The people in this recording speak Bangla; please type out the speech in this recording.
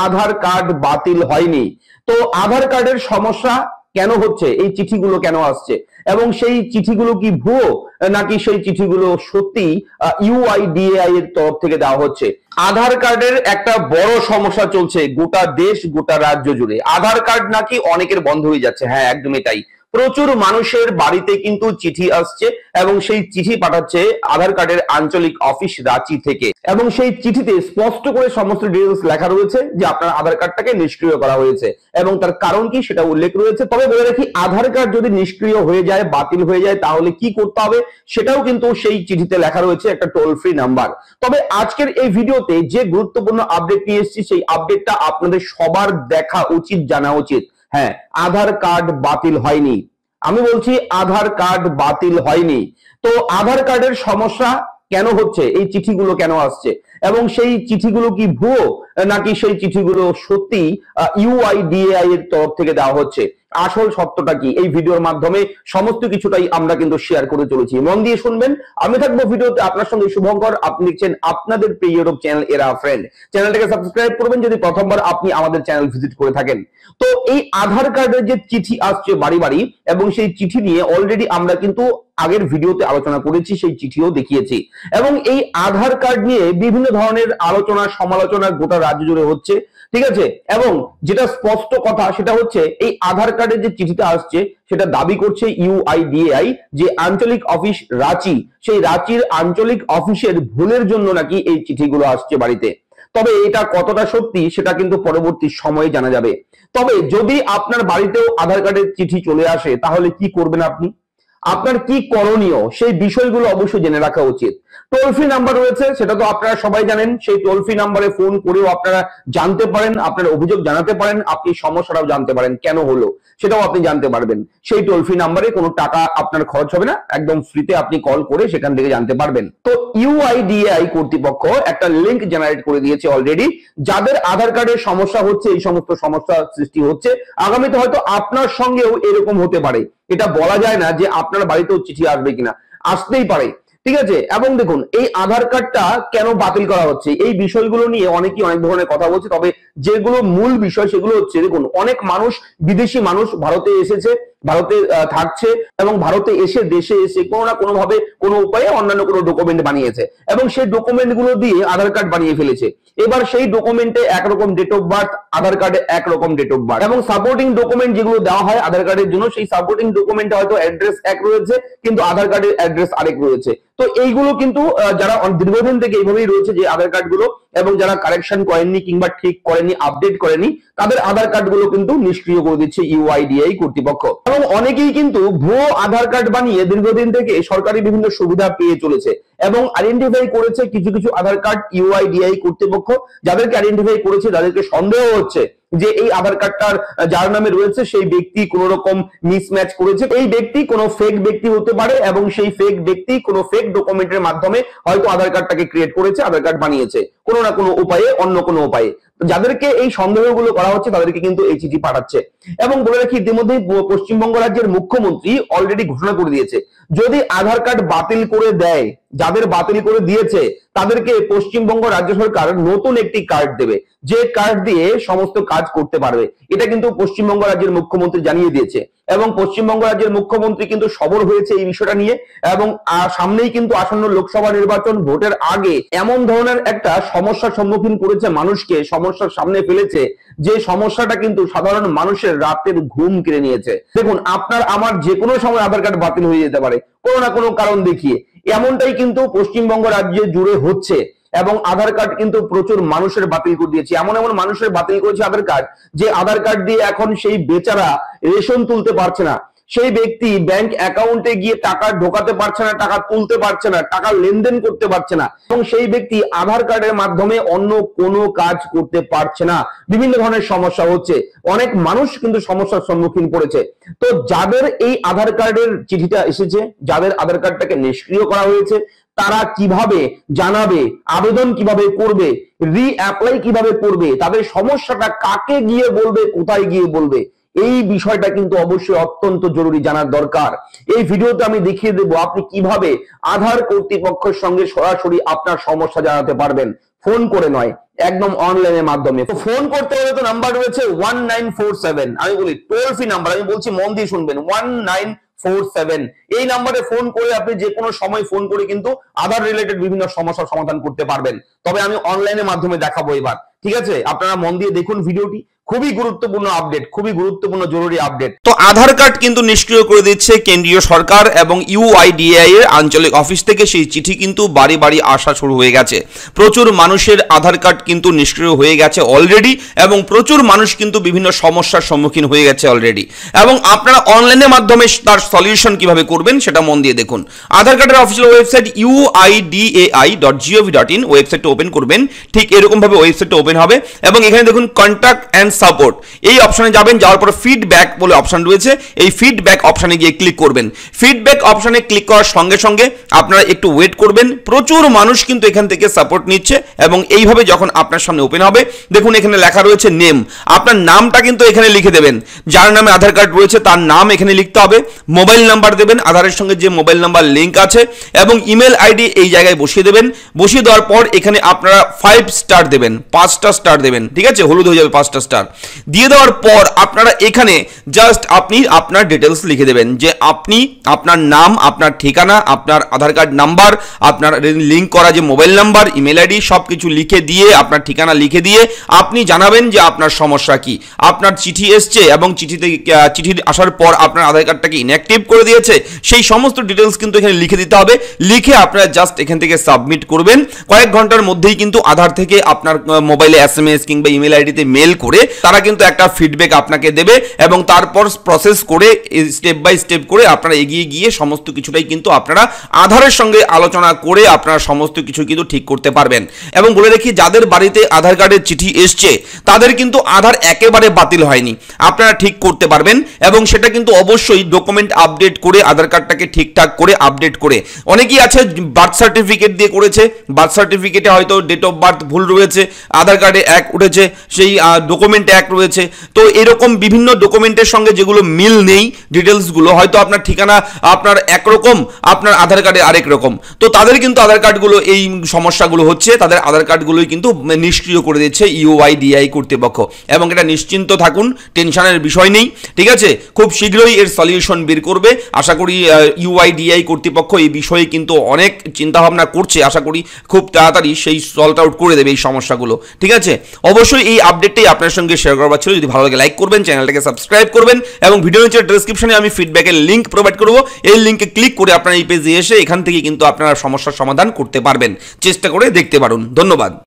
আধার কার্ড বাতিল হয়নি। তো আধার কার্ডের সমস্যা কেন হচ্ছে, এই চিঠিগুলো কেন আসছে এবং সেই চিঠিগুলো কি ভুয়ো নাকি সেই চিঠিগুলো সত্যি ইউআইডিএআই এর তরফ থেকে দেওয়া হচ্ছে। আধার কার্ডের একটা বড় সমস্যা চলছে গোটা দেশ গোটা রাজ্য জুড়ে। আধার কার্ড নাকি অনেকের বন্ধ হয়ে যাচ্ছে। হ্যাঁ, একদমই তাই। প্রচুর মানুষের বাড়িতে কিন্তু চিঠি আসছে এবং সেই চিঠি পাঠাচ্ছে আধার কার্ডের আঞ্চলিক অফিস রাঁচি থেকে, এবং সেই চিঠিতে স্পষ্ট করে সমস্ত ডিটেলস লেখা রয়েছে যে আপনার আধার কার্ডটাকে নিষ্ক্রিয় করা হয়েছে এবং তার কারণ কি সেটা উল্লেখ রয়েছে। তবে বলে রাখি, আধার কার্ড যদি নিষ্ক্রিয় হয়ে যায়, বাতিল হয়ে যায়, তাহলে কি করতে হবে সেটাও কিন্তু সেই চিঠিতে লেখা রয়েছে, একটা টোল ফ্রি নাম্বার। তবে আজকের এই ভিডিওতে যে গুরুত্বপূর্ণ আপডেট নিয়ে এসেছি সেই আপডেটটা আপনাদের সবার দেখা উচিত, জানা উচিত। হ্যাঁ, আধার কার্ড বাতিল হয়নি। আমি বলছি আধার কার্ড বাতিল হয়নি। তো আধার কার্ডের সমস্যা কেন হচ্ছে, এই চিঠিগুলো কেন আসছে এবং সেই চিঠিগুলো কি ভুয়ো নাকি সেই চিঠিগুলো সত্যি ইউআইডিএআই এর তরফ থেকে দেওয়া হচ্ছে, আসল সত্যটা কি, এই ভিডিওর মাধ্যমে সমস্ত কিছুটাই আমরা কিন্তু শেয়ার করে চলেছি। মন দিয়ে শুনবেন, আমি থাকবো ভিডিওতে আপনার সঙ্গে শুভঙ্কর। আপনি দেখছেন আপনাদের প্রিয় ইউটিউব চ্যানেল এরা ফ্রেন্ড। চ্যানেলটাকে সাবস্ক্রাইব করবেন যদি প্রথমবার আপনি আমাদের চ্যানেল ভিজিট করে থাকেন। তো এই আধার কার্ডের যে চিঠি আসছে বাড়ি বাড়ি, এবং সেই চিঠি নিয়ে অলরেডি আমরা কিন্তু আগের ভিডিওতে আলোচনা করেছি, সেই চিঠিও দেখিয়েছি, এবং এই আধার কার্ড নিয়ে বিভিন্ন ধরনের আলোচনা সমালোচনা গোটা রাজ্য জুড়ে হচ্ছে, ঠিক আছে। এবং যেটা স্পষ্ট কথা সেটা হচ্ছে এই আধার কার্ডের যে চিঠিটা আসছে সেটা দাবি করছে ইউআইডিএআই যে আঞ্চলিক অফিস রাঁচি, সেই রাঁচির আঞ্চলিক অফিসের ভুলের জন্য নাকি এই চিঠিগুলো আসছে বাড়িতে। তবে এটা কতটা সত্যি সেটা কিন্তু পরবর্তী সময়ে জানা যাবে। তবে যদি আপনার বাড়িতেও আধার কার্ডের চিঠি চলে আসে তাহলে কি করবেন আপনি, আপনার কি করণীয়, সেই বিষয়গুলো অবশ্যই জেনে রাখা উচিত। টোল ফ্রি নাম্বার রয়েছে, সেটা তো আপনারা সবাই জানেন। সেই টোল ফ্রি নাম্বারে ফোন করেও আপনারা জানতে পারেন, আপনার অভিযোগ জানাতে পারেন, আপনি সমস্যাটাও জানতে পারেন কেন হলো সেটাও আপনি জানতে পারবেন। সেই টোল ফ্রি নাম্বারে কোনো টাকা আপনার খরচ হবে না, একদম ফ্রিতে আপনি কল করে সেখান থেকে জানতে পারবেন। তো ইউআইডিএআই কর্তৃপক্ষ একটা লিংক জেনারেট করে দিয়েছে অলরেডি। যাদের আধার কার্ডের সমস্যা হচ্ছে, এই সমস্ত সমস্যা সৃষ্টি হচ্ছে, আগামীতে হয়তো আপনার সঙ্গেও এরকম হতে পারে। এটা বলা যায় না যে আপনার বাড়িতেও চিঠি আসবে কিনা, আসতেই পারে, ঠিক আছে। এবং দেখুন, এই আধার কার্ডটা কেন বাতিল করা হচ্ছে, এই বিষয়গুলো নিয়ে অনেকেই অনেক ধরনের কথা বলছে। তবে যেগুলো মূল বিষয় সেগুলো হচ্ছে, দেখুন, অনেক মানুষ, বিদেশি মানুষ ভারতে এসেছে, ভারতে থাকছে, এবং ভারতে এসে দেশে এসে কোনো না কোনো ভাবে কোনো উপায়ে অন্যান্য কোনো ডকুমেন্ট বানিয়েছে এবং সেই ডকুমেন্ট গুলো দিয়ে আধার কার্ড বানিয়ে ফেলেছে। এবার সেই ডকুমেন্টে একরকম ডেট অফ বার্থ, আধার কার্ডে একরকম ডেট অফ বার্থ, এবং সাপোর্টিং ডকুমেন্ট যেগুলো দেওয়া হয় আধার কার্ডের জন্য, সেই সাপোর্টিং ডকুমেন্টে হয়তো অ্যাড্রেস এক রয়েছে কিন্তু আধার কার্ডের অ্যাড্রেস আরেক রয়েছে। তো এইগুলো কিন্তু যারা দীর্ঘদিন থেকে এইভাবেই রয়েছে যে আধার কার্ড গুলো, এবং যারা কারেকশন করেননি কিংবা ঠিক করেনি, আপডেট করেনি, তাদের আধার কার্ড গুলো কিন্তু নিষ্ক্রিয় করে দিচ্ছে ইউআইডিএআই কর্তৃপক্ষ। এবং অনেকেই কিন্তু ভুয়ো আধার কার্ড বানিয়ে দীর্ঘদিন থেকে সরকারি বিভিন্ন সুবিধা পেয়ে চলেছে, এবং আইডেন্টিফাই করেছে কিছু কিছু আধার কার্ড ইউআইডিএআই কর্তৃপক্ষ। যাদেরকে আইডেন্টিফাই করেছে তাদেরকে সন্দেহ হচ্ছে যে এই আধার কার্ডটার যার নামে রয়েছে সেই ব্যক্তি কোন রকম মিসম্যাচ করেছে, এই ব্যক্তি কোনো ফেক ব্যক্তি হতে পারে, এবং সেই ফেক ব্যক্তি কোনো ফেক ডকুমেন্টের মাধ্যমে হয়তো আধার কার্ডটাকে ক্রিয়েট করেছে, আধার কার্ড বানিয়েছে কোনো না কোনো উপায়ে, অন্য কোনো উপায়ে। যাদেরকে এই সন্দেহগুলো করা হচ্ছে তাদেরকে কিন্তু এই চিঠি পাঠাচ্ছে। এবং বলে রাখি, ইতিমধ্যেই পশ্চিমবঙ্গ রাজ্যের মুখ্যমন্ত্রী অলরেডি ঘোষণা করে দিয়েছে, যদি আধার কার্ড বাতিল করে দেয়, যাদের বাতিল করে দিয়েছে তাদেরকে পশ্চিমবঙ্গ রাজ্য সরকার নতুন একটি কার্ড দেবে, যে কার্ড দিয়ে সমস্ত কাজ করতে পারবে। এটা কিন্তু পশ্চিমবঙ্গ রাজ্যের মুখ্যমন্ত্রী জানিয়ে দিয়েছে, এবং পশ্চিমবঙ্গ রাজ্যের মুখ্যমন্ত্রী কিন্তু সবল হয়েছে এই বিষয়টা নিয়ে। এবং সামনেই কিন্তু আসন্ন লোকসভা নির্বাচন, ভোটের আগে এমন ধরনের একটা সমস্যার সম্মুখীন করেছে, মানুষকে সমস্যার সামনে ফেলেছে, যে সমস্যাটা কিন্তু সাধারণ মানুষের রাতের ঘুম কেড়ে নিয়েছে। দেখুন, আপনার আমার যে কোনো সময় আধার কার্ড বাতিল হয়ে যেতে পারে কোনো না কোনো কারণ দেখিয়ে, এমনটাই কিন্তু পশ্চিমবঙ্গ রাজ্যে জুড়ে হচ্ছে। এবং আধার কার্ড কিন্তু প্রচুর মানুষের বাতিল করে দিয়েছে, এমন এমন মানুষের বাতিল করেছে আধার কার্ড, যে আধার কার্ড দিয়ে এখন সেই বেচারা রেশন তুলতে পারছে না, সেই ব্যক্তি ব্যাংক অ্যাকাউন্টে গিয়ে টাকা ঢোকাতে পারছে না, টাকা তুলতে পারছে না, টাকা লেনদেন করতে পারছে না, এবং সেই ব্যক্তি আধার কার্ডের মাধ্যমে অন্য কোনো কাজ করতে পারছে না। বিভিন্ন ধরনের সমস্যা হচ্ছে, অনেক মানুষ কিন্তু সমস্যার সম্মুখীন পড়েছে। তো যাদের এই আধার কার্ডের চিঠিটা এসেছে, যাদের আধার কার্ডটাকে নিষ্ক্রিয় করা হয়েছে, তারা কিভাবে জানাবে, আবেদন কিভাবে করবে, রি-অ্যাপ্লাই কিভাবে করবে, তাদের সমস্যাটা কাকে গিয়ে বলবে, কোথায় গিয়ে বলবে, এই বিষয়টা কিন্তু অবশ্যই অত্যন্ত জরুরি জানার দরকার। এই ভিডিওতে আমি দেখিয়ে দেবো আপনি কিভাবে আধার কর্তৃপক্ষের সঙ্গে সরাসরি আপনার সমস্যা জানাতে পারবেন, ফোন করে নয়, একদম অনলাইনের মাধ্যমে। তো ফোন করতে হলে তো নাম্বার রয়েছে 1947, আমি বলি টোল ফ্রি নাম্বার, আমি বলছি মন দিয়ে শুনবেন 1947। এই নাম্বারে ফোন করে আপনি যে কোনো সময় ফোন করে কিন্তু আধার রিলেটেড বিভিন্ন সমস্যার সমাধান করতে পারবেন। তবে আমি অনলাইনের মাধ্যমে দেখাবো এবার, ঠিক আছে? আপনারা মন দিয়ে দেখুন ভিডিওটি, খুবই গুরুত্বপূর্ণ আপডেট, খুবই গুরুত্বপূর্ণ জরুরি আপডেট। তো আধার কার্ড কিন্তু নিষ্ক্রিয় করে দিচ্ছে কেন্দ্রীয় সরকার এবং ইউআইডিএআই এর আঞ্চলিক অফিস থেকে সেই চিঠি কিন্তু বাড়ি বাড়ি আসা শুরু হয়ে গেছে। প্রচুর মানুষের আধার কার্ড কিন্তু নিষ্ক্রিয় হয়ে গেছে অলরেডি, এবং প্রচুর মানুষ কিন্তু বিভিন্ন সমস্যার সম্মুখীন হয়ে গেছে অলরেডি। এবং আপনারা অনলাইনের মাধ্যমে তার সলিউশন কিভাবে করবেন সেটা মন দিয়ে দেখুন। আধার কার্ডের অফিসিয়াল ওয়েবসাইট uidai.gov.in ওয়েবসাইটটা ওপেন করবেন, ঠিক এরকম ভাবে ওয়েবসাইটটা ওপেন হবে এবং এখানে দেখুন কন্ট্যাক্ট এন্ড সাপোর্ট, এই অপশনে যাবেন, যাওয়ার পর ফিডব্যাক বলে অপশন রয়েছে, এই ফিডব্যাক অপশনে গিয়ে ক্লিক করবেন। ফিডব্যাক অপশনে ক্লিক করার সঙ্গে সঙ্গে আপনারা একটু ওয়েট করবেন, প্রচুর মানুষ কিন্তু এখান থেকে সাপোর্ট নিচ্ছে এবং এইভাবে যখন আপনার সামনে ওপেন হবে দেখুন এখানে লেখা রয়েছে নেম, আপনার নামটা কিন্তু এখানে লিখে দেবেন, যার নামে আধার কার্ড রয়েছে তার নাম এখানে লিখতে হবে, মোবাইল নাম্বার দেবেন, আধারের সঙ্গে যে মোবাইল নাম্বার লিঙ্ক আছে, এবং ইমেল আইডি এই জায়গায় বসিয়ে দেবেন। বসিয়ে দেওয়ার পর এখানে আপনারা 5 স্টার দেবেন, 5টা স্টার দেবেন, ঠিক আছে? হলুদ হয়ে যাবে 5টা স্টার দিয়ে দেওয়ার পর আপনারা এখানে জাস্ট আপনি আপনার ডিটেলস লিখে দেবেন, যে আপনি আপনার নাম, আপনার ঠিকানা, আপনার আধার কার্ড নাম্বার, আপনার লিঙ্ক করা যে মোবাইল নাম্বার, ইমেল আইডি সবকিছু লিখে দিয়ে, আপনার ঠিকানা লিখে দিয়ে আপনি জানাবেন যে আপনার সমস্যা কি, আপনার চিঠি এসছে এবং চিঠি আসার পর আপনার আধার কার্ডটাকে ইনঅ্যাক্টিভ করে দিয়েছে, সেই সমস্ত ডিটেলস কিন্তু এখানে লিখে দিতে হবে। লিখে আপনারা জাস্ট এখান থেকে সাবমিট করবেন। কয়েক ঘন্টার মধ্যেই কিন্তু আধার থেকে আপনার মোবাইলে এসএমএস কিংবা ইমেল আইডিতে মেল করে তারা কিন্তু একটা ফিডব্যাক আপনাকে দেবে এবং তারপর প্রসেস করে স্টেপ বাই স্টেপ করে আপনারা এগিয়ে গিয়ে সমস্ত কিছুটাই কিন্তু আপনারা আধারের সঙ্গে আলোচনা করে আপনারা সমস্ত কিছু কিন্তু ঠিক করতে পারবেন। এবং বলে রাখি, যাদের বাড়িতে আধার কার্ডের চিঠি এসছে তাদের কিন্তু আধার একেবারে বাতিল হয়নি, আপনারা ঠিক করতে পারবেন। এবং সেটা কিন্তু অবশ্যই ডকুমেন্ট আপডেট করে আধার কার্ডটাকে ঠিকঠাক করে আপডেট করে, অনেকেই আছে বার্থ সার্টিফিকেট দিয়ে করেছে, বার্থ সার্টিফিকেটে হয়তো ডেট অফ বার্থ ভুল রয়েছে, আধার কার্ডে এক উঠেছে, সেই ডকুমেন্টে এক রয়েছে, তো এরকম বিভিন্ন ডকুমেন্টের সঙ্গে যেগুলো মিল নেই ডিটেলসগুলো, হয়তো আপনার ঠিকানা আপনার একরকম, আপনার আধার কার্ডে আরেক রকম, তো তাদের কিন্তু আধার কার্ডগুলো এই সমস্যাগুলো হচ্ছে, তাদের আধার কার্ডগুলোই কিন্তু নিষ্ক্রিয় করে দিচ্ছে ইউআইডিআই কর্তৃপক্ষ। এবং এটা নিশ্চিন্ত থাকুন, টেনশনের বিষয় নেই, ঠিক আছে? খুব শীঘ্রই এর সলিউশন বের করবে। আশা করি ইউআইডিআই কর্তৃপক্ষ এই বিষয়ে কিন্তু অনেক চিন্তাভাবনা করছে, আশা করি খুব তাড়াতাড়ি সেই সলভ আউট করে দেবে এই সমস্যাগুলো, ঠিক আছে? অবশ্যই এই আপডেটটাই আপনার সঙ্গে শেয়ার করবার ছিল। যদি ভালো লাগে লাইক করবেন, চ্যানেলটাকে সাবস্ক্রাইব করবেন এবং ভিডিও নিচে ডেসক্রিপশনে আমি ফিডব্যাকের লিঙ্ক প্রোভাইড করব, এই লিঙ্কে ক্লিক করে আপনারা এই পেজে এসে এখান থেকে কিন্তু আপনারা সমস্যার সমাধান করতে পারবেন, চেষ্টা করে দেখতে পারুন। ধন্যবাদ।